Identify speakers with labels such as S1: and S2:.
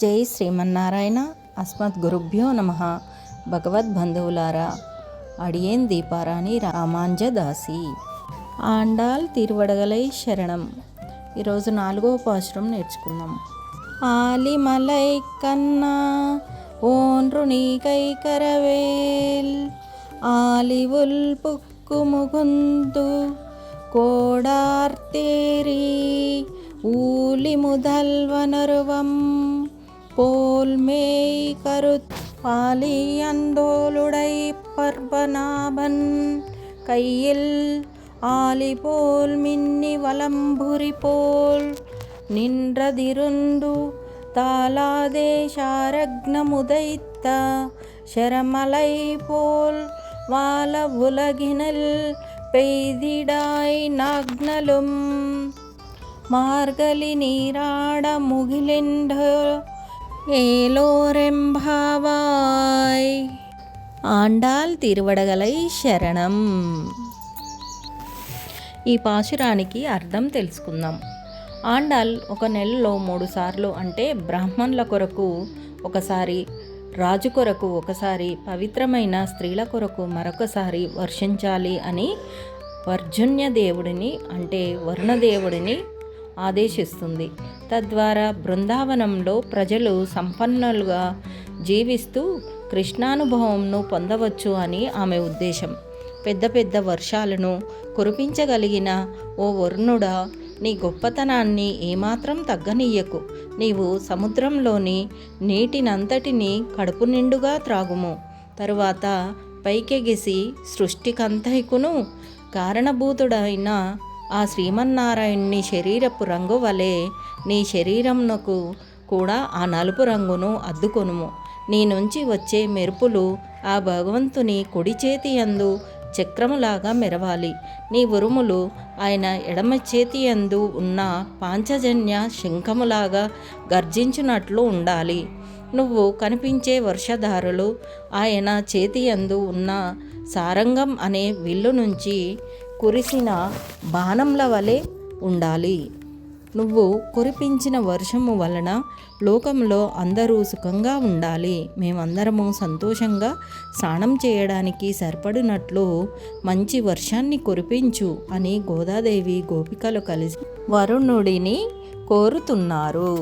S1: జై శ్రీమన్నారాయణ. అస్మద్ గురుభ్యో నమ. భగవద్బంధువులారా, అడియేన్ దీపారాణి రామాంజదాసి. ఆండాల్ తిరువడగలై శరణం. ఈరోజు 4వ పాశురం నేర్చుకుందాం. ఆలిమలై కన్నా ఓన్రుని కైకరవేల్ ఆలివుల్ పుక్కు ముగుందు కోడార్తేరి ఊలి முதல்வனருவம் போல்மேய் கருத் பாலியந்தோளுடை பர்பநாபன் கையில் ஆலி போல் மின்னி வலம்புரி போல் நின்றதிருந்து தாளாதேశారగ్నముదైத்த శరమలై போல் வால உலகினில் பெய்திடாய் நாக்னலும் మార్గలి నీరాడ ముగిలిండ ఏలోరెంభావాయ్. ఆండాల్ తిరువడగలై శరణం. ఈ పాశురానికి అర్థం తెలుసుకుందాం. ఆండాల్ ఒక నెలలో 3 సార్లు, అంటే బ్రాహ్మణుల కొరకు ఒకసారి, రాజు కొరకు ఒకసారి, పవిత్రమైన స్త్రీల కొరకు మరొకసారి వర్షించాలి అని వర్జున్య దేవుడిని, అంటే వరుణదేవుడిని ఆదేశిస్తుంది. తద్వారా బృందావనంలో ప్రజలు సంపన్నులుగా జీవిస్తూ కృష్ణానుభవంను పొందవచ్చు అని ఆమె ఉద్దేశం. పెద్ద పెద్ద వర్షాలను కురిపించగలిగిన ఓ వరుణుడా, నీ గొప్పతనాన్ని ఏమాత్రం తగ్గనీయకు. నీవు సముద్రంలోని నీటినంతటిని కడుపు నిండుగా త్రాగుము. తరువాత పైకెగిసి సృష్టికంతైకును కారణభూతుడైన ఆ శ్రీమన్నారాయణుని శరీరపు రంగు వలె నీ శరీరమునకు కూడా ఆ నలుపు రంగును అద్దుకొనుము. నీ నుంచి వచ్చే మెరుపులు ఆ భగవంతుని కుడి చేతి యందు చక్రములాగా మెరవాలి. నీ ఉరుములు ఆయన ఎడమ చేతి యందు ఉన్న పాంచజన్య శంఖములాగా గర్జించున్నట్లు ఉండాలి. నువ్వు కనిపించే వర్షధారులు ఆయన చేతి యందు ఉన్న సారంగం అనే విల్లు నుంచి కురిసిన బాణంల వలె ఉండాలి. నువ్వు కురిపించిన వర్షము వలన లోకంలో అందరూ సుఖంగా ఉండాలి. మేమందరము సంతోషంగా స్నానం చేయడానికి సరిపడినట్లు మంచి వర్షాన్ని కురిపించు అని గోదాదేవి గోపికలు కలిసి వరుణుడిని కోరుతున్నారు.